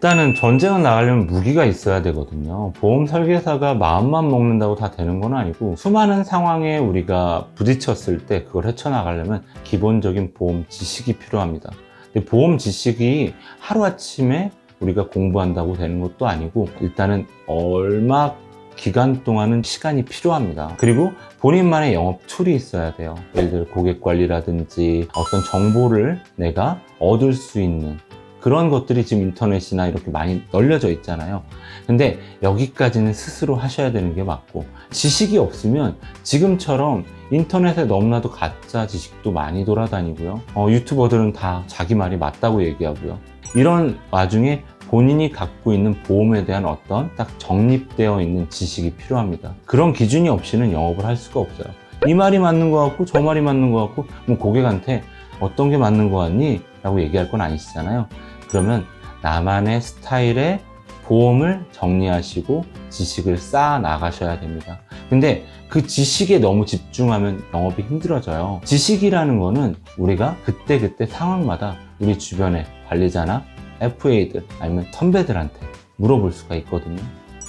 일단은 전쟁은 나가려면 무기가 있어야 되거든요. 보험 설계사가 마음만 먹는다고 다 되는 건 아니고 수많은 상황에 우리가 부딪혔을 때 그걸 헤쳐나가려면 기본적인 보험 지식이 필요합니다. 근데 보험 지식이 하루아침에 우리가 공부한다고 되는 것도 아니고 일단은 얼마 기간 동안은 시간이 필요합니다. 그리고 본인만의 영업 툴이 있어야 돼요. 예를 들어 고객 관리라든지 어떤 정보를 내가 얻을 수 있는 그런 것들이 지금 인터넷이나 이렇게 많이 널려져 있잖아요. 근데 여기까지는 스스로 하셔야 되는 게 맞고, 지식이 없으면 지금처럼 인터넷에 너무나도 가짜 지식도 많이 돌아다니고요. 유튜버들은 다 자기 말이 맞다고 얘기하고요. 이런 와중에 본인이 갖고 있는 보험에 대한 어떤 딱 정립되어 있는 지식이 필요합니다. 그런 기준이 없이는 영업을 할 수가 없어요. 이 말이 맞는 것 같고 저 말이 맞는 것 같고 뭐 고객한테 어떤 게 맞는 것 같니? 라고 얘기할 건 아니시잖아요. 그러면 나만의 스타일의 보험을 정리하시고 지식을 쌓아 나가셔야 됩니다. 근데 그 지식에 너무 집중하면 영업이 힘들어져요. 지식이라는 거는 우리가 그때그때 상황마다 우리 주변의 관리자나 FA들 아니면 선배들한테 물어볼 수가 있거든요.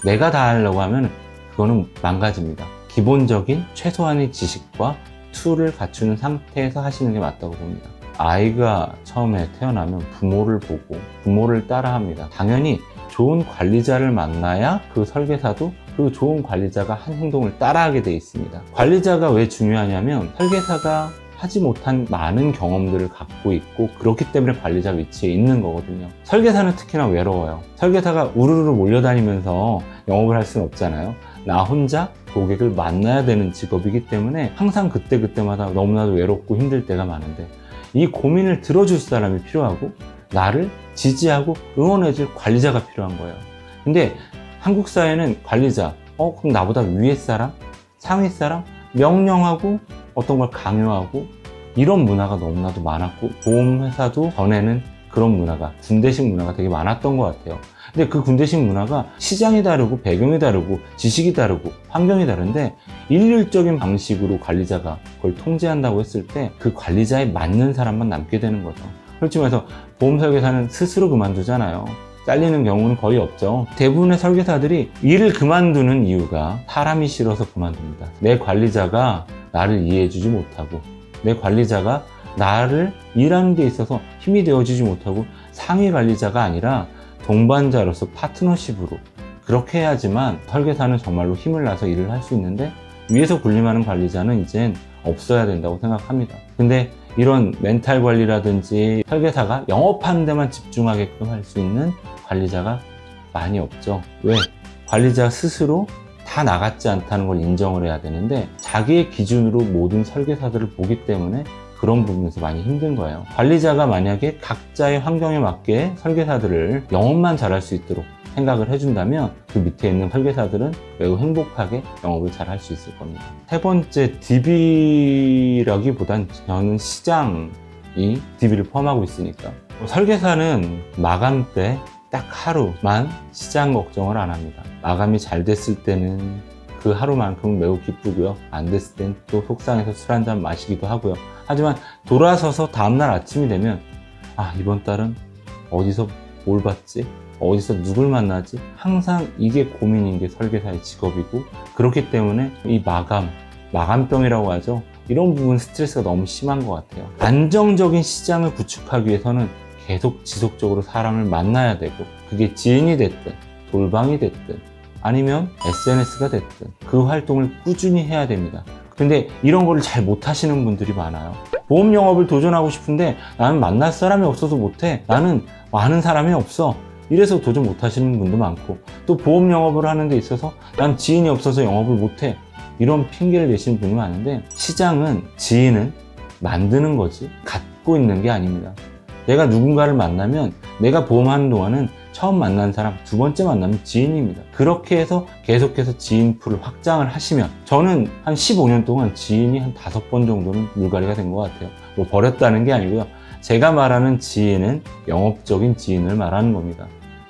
내가 다 하려고 하면 그거는 망가집니다. 기본적인 최소한의 지식과 툴을 갖추는 상태에서 하시는 게 맞다고 봅니다. 아이가 처음에 태어나면 부모를 보고 부모를 따라합니다. 당연히 좋은 관리자를 만나야 그 설계사도 그 좋은 관리자가 한 행동을 따라하게 돼 있습니다. 관리자가 왜 중요하냐면 설계사가 하지 못한 많은 경험들을 갖고 있고 그렇기 때문에 관리자 위치에 있는 거거든요. 설계사는 특히나 외로워요. 설계사가 우르르 몰려다니면서 영업을 할 수는 없잖아요. 나 혼자 고객을 만나야 되는 직업이기 때문에 항상 그때그때마다 너무나도 외롭고 힘들 때가 많은데 이 고민을 들어줄 사람이 필요하고 나를 지지하고 응원해줄 관리자가 필요한 거예요. 근데 한국 사회는 관리자, 그럼 나보다 위에 사람, 상위 사람, 명령하고 어떤 걸 강요하고 이런 문화가 너무나도 많았고 보험회사도 전에는 그런 문화가 군대식 문화가 되게 많았던 것 같아요. 근데 그 군대식 문화가 시장이 다르고 배경이 다르고 지식이 다르고 환경이 다른데 일률적인 방식으로 관리자가 그걸 통제한다고 했을 때 그 관리자에 맞는 사람만 남게 되는 거죠. 솔직히 말해서 보험 설계사는 스스로 그만두잖아요. 잘리는 경우는 거의 없죠. 대부분의 설계사들이 일을 그만두는 이유가 사람이 싫어서 그만둡니다. 내 관리자가 나를 이해해주지 못하고 내 관리자가 나를 일하는 데 있어서 힘이 되어주지 못하고 상위 관리자가 아니라 동반자로서 파트너십으로 그렇게 해야지만 설계사는 정말로 힘을 내서 일을 할 수 있는데 위에서 군림하는 관리자는 이젠 없어야 된다고 생각합니다. 근데 이런 멘탈 관리라든지 설계사가 영업하는 데만 집중하게끔 할 수 있는 관리자가 많이 없죠. 왜? 관리자 스스로 다 나갔지 않다는 걸 인정을 해야 되는데 자기의 기준으로 모든 설계사들을 보기 때문에 그런 부분에서 많이 힘든 거예요. 관리자가 만약에 각자의 환경에 맞게 설계사들을 영업만 잘할 수 있도록 생각을 해준다면 그 밑에 있는 설계사들은 매우 행복하게 영업을 잘 할 수 있을 겁니다. 세 번째, DB라기보단 저는 시장이 DB를 포함하고 있으니까 설계사는 마감 때 딱 하루만 시장 걱정을 안 합니다. 마감이 잘 됐을 때는 그 하루만큼은 매우 기쁘고요. 안 됐을 땐 또 속상해서 술 한잔 마시기도 하고요. 하지만 돌아서서 다음날 아침이 되면 이번 달은 어디서 뭘 받지? 어디서 누굴 만나지? 항상 이게 고민인 게 설계사의 직업이고 그렇기 때문에 이 마감병이라고 하죠. 이런 부분 스트레스가 너무 심한 것 같아요. 안정적인 시장을 구축하기 위해서는 계속 지속적으로 사람을 만나야 되고 그게 지인이 됐든 돌방이 됐든 아니면 SNS가 됐든 그 활동을 꾸준히 해야 됩니다. 근데 이런 거를 잘 못하시는 분들이 많아요. 보험 영업을 도전하고 싶은데 나는 만날 사람이 없어서 못해. 나는 아는 사람이 없어. 이래서 도전 못하시는 분도 많고 또 보험 영업을 하는 데 있어서 난 지인이 없어서 영업을 못해. 이런 핑계를 내시는 분이 많은데 시장은 지인을 만드는 거지 갖고 있는 게 아닙니다. 내가 누군가를 만나면 내가 보험하는 동안은 처음 만난 사람, 두 번째 만나면 지인입니다. 그렇게 해서 계속해서 지인 풀을 확장을 하시면 저는 한 15년 동안 지인이 한 5번 정도는 물갈이가 된 것 같아요. 뭐 버렸다는 게 아니고요. 제가 말하는 지인은 영업적인 지인을 말하는 겁니다.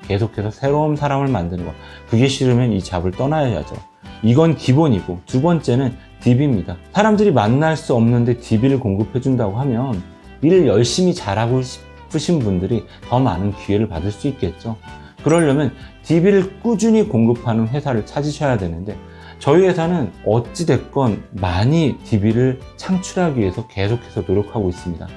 계속해서 새로운 사람을 만드는 거. 그게 싫으면 이 잡을 떠나야죠. 이건 기본이고 두 번째는 DB입니다. 사람들이 만날 수 없는데 DB를 공급해준다고 하면 일을 열심히 잘하고 싶으신 분들이 더 많은 기회를 받을 수 있겠죠. 그러려면 DB를 꾸준히 공급하는 회사를 찾으셔야 되는데 저희 회사는 어찌됐건 많이 DB를 창출하기 위해서 계속해서 노력하고 있습니다.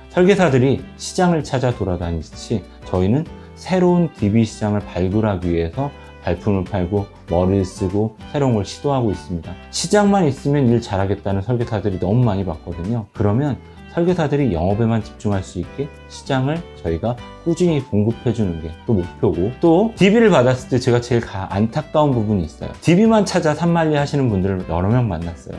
설계사들이 시장을 찾아 돌아다니듯이 저희는 새로운 DB 시장을 발굴하기 위해서 발품을 팔고 머리를 쓰고 새로운 걸 시도하고 있습니다. 시장만 있으면 일 잘하겠다는 설계사들이 너무 많이 봤거든요. 그러면 설계사들이 영업에만 집중할 수 있게 시장을 저희가 꾸준히 공급해 주는 게 또 목표고, 또 DB를 받았을 때 제가 제일 안타까운 부분이 있어요. DB만 찾아 산만리 하시는 분들을 여러 명 만났어요.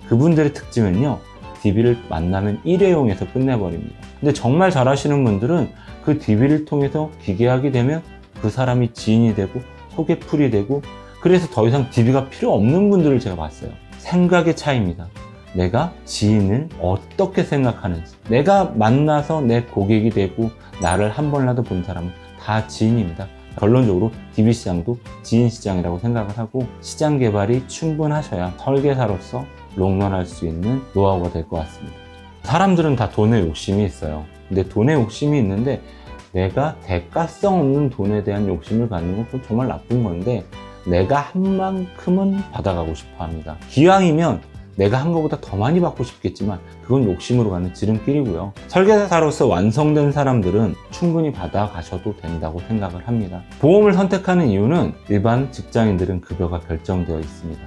그분들의 특징은요, DB를 만나면 일회용에서 끝내버립니다. 근데 정말 잘하시는 분들은 그 DB를 통해서 기계하게 되면 그 사람이 지인이 되고 소개풀이 되고, 그래서 더 이상 DB가 필요 없는 분들을 제가 봤어요. 생각의 차이입니다. 내가 지인을 어떻게 생각하는지, 내가 만나서 내 고객이 되고 나를 한 번이라도 본 사람은 다 지인입니다. 결론적으로 DB 시장도 지인 시장이라고 생각을 하고, 시장 개발이 충분하셔야 설계사로서 롱런할 수 있는 노하우가 될 것 같습니다. 사람들은 다 돈에 욕심이 있어요. 근데 돈에 욕심이 있는데 내가 대가성 없는 돈에 대한 욕심을 갖는 건 그건 정말 나쁜 건데, 내가 한 만큼은 받아가고 싶어 합니다. 기왕이면 내가 한 것보다 더 많이 받고 싶겠지만 그건 욕심으로 가는 지름길이고요. 설계사로서 완성된 사람들은 충분히 받아가셔도 된다고 생각을 합니다. 보험을 선택하는 이유는 일반 직장인들은 급여가 결정되어 있습니다.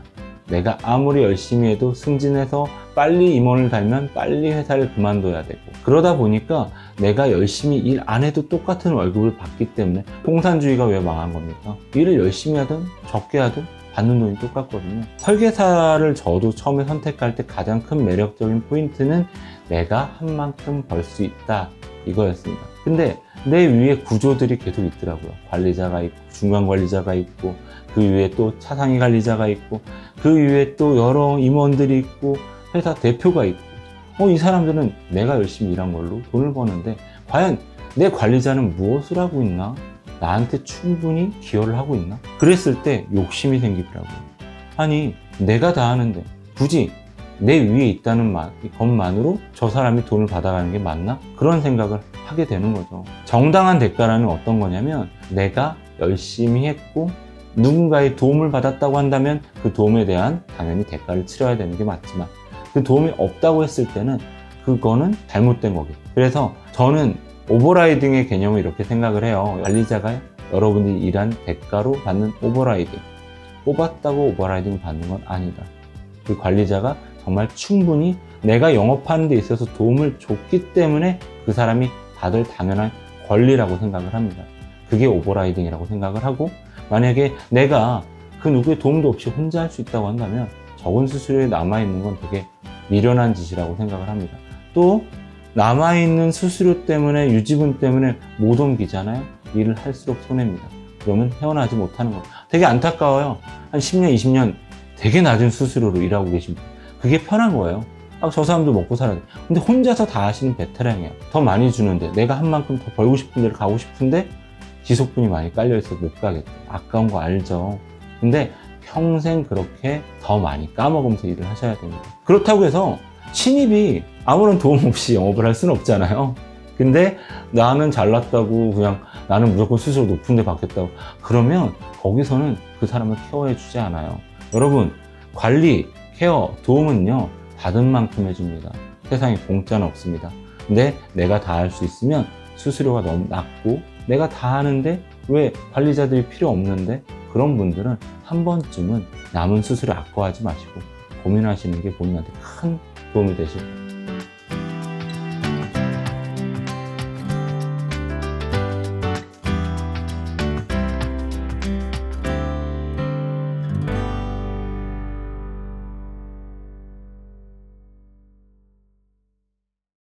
내가 아무리 열심히 해도 승진해서 빨리 임원을 달면 빨리 회사를 그만둬야 되고, 그러다 보니까 내가 열심히 일 안 해도 똑같은 월급을 받기 때문에 공산주의가 왜 망한 겁니까? 일을 열심히 하든 적게 하든 받는 돈이 똑같거든요. 설계사를 저도 처음에 선택할 때 가장 큰 매력적인 포인트는 내가 한 만큼 벌 수 있다, 이거였습니다. 근데 내 위에 구조들이 계속 있더라고요. 관리자가 있고, 중간 관리자가 있고, 그 위에 또 차상위 관리자가 있고, 그 위에 또 여러 임원들이 있고, 회사 대표가 있고, 이 사람들은 내가 열심히 일한 걸로 돈을 버는데 과연 내 관리자는 무엇을 하고 있나? 나한테 충분히 기여를 하고 있나? 그랬을 때 욕심이 생기더라고요. 아니, 내가 다 하는데 굳이 내 위에 있다는 것만으로 저 사람이 돈을 받아가는 게 맞나? 그런 생각을 하게 되는 거죠. 정당한 대가라는 어떤 거냐면, 내가 열심히 했고 누군가의 도움을 받았다고 한다면 그 도움에 대한 당연히 대가를 치러야 되는 게 맞지만, 그 도움이 없다고 했을 때는 그거는 잘못된 거겠죠. 그래서 저는 오버라이딩의 개념을 이렇게 생각을 해요. 관리자가 여러분들이 일한 대가로 받는 오버라이딩, 뽑았다고 오버라이딩 받는 건 아니다. 그 관리자가 정말 충분히 내가 영업하는 데 있어서 도움을 줬기 때문에 그 사람이 받을 당연한 권리라고 생각을 합니다. 그게 오버라이딩이라고 생각을 하고, 만약에 내가 그 누구의 도움도 없이 혼자 할 수 있다고 한다면 적은 수수료에 남아있는 건 되게 미련한 짓이라고 생각을 합니다. 또 남아있는 수수료 때문에, 유지분 때문에 못 옮기잖아요. 일을 할수록 손해입니다. 그러면 헤어나지 못하는 거 되게 안타까워요. 한 10년, 20년 되게 낮은 수수료로 일하고 계신 분, 그게 편한 거예요. 저 사람도 먹고 살아야 돼. 근데 혼자서 다 하시는 베테랑이에요. 더 많이 주는데, 내가 한 만큼 더 벌고 싶은 데를 가고 싶은데 지속분이 많이 깔려있어서 못 가겠다. 아까운 거 알죠? 근데 평생 그렇게 더 많이 까먹으면서 일을 하셔야 됩니다. 그렇다고 해서 신입이 아무런 도움 없이 영업을 할 수는 없잖아요. 근데 나는 잘났다고 그냥 나는 무조건 수수료 높은 데 받겠다고 그러면 거기서는 그 사람을 케어해 주지 않아요. 여러분, 관리, 케어, 도움은요 받은 만큼 해줍니다. 세상에 공짜는 없습니다. 근데 내가 다 할 수 있으면 수수료가 너무 낮고, 내가 다 하는데 왜 관리자들이 필요 없는데, 그런 분들은 한 번쯤은 남은 수수료 아까워하지 마시고 고민하시는 게 본인한테 큰 도움이 되실 거예요.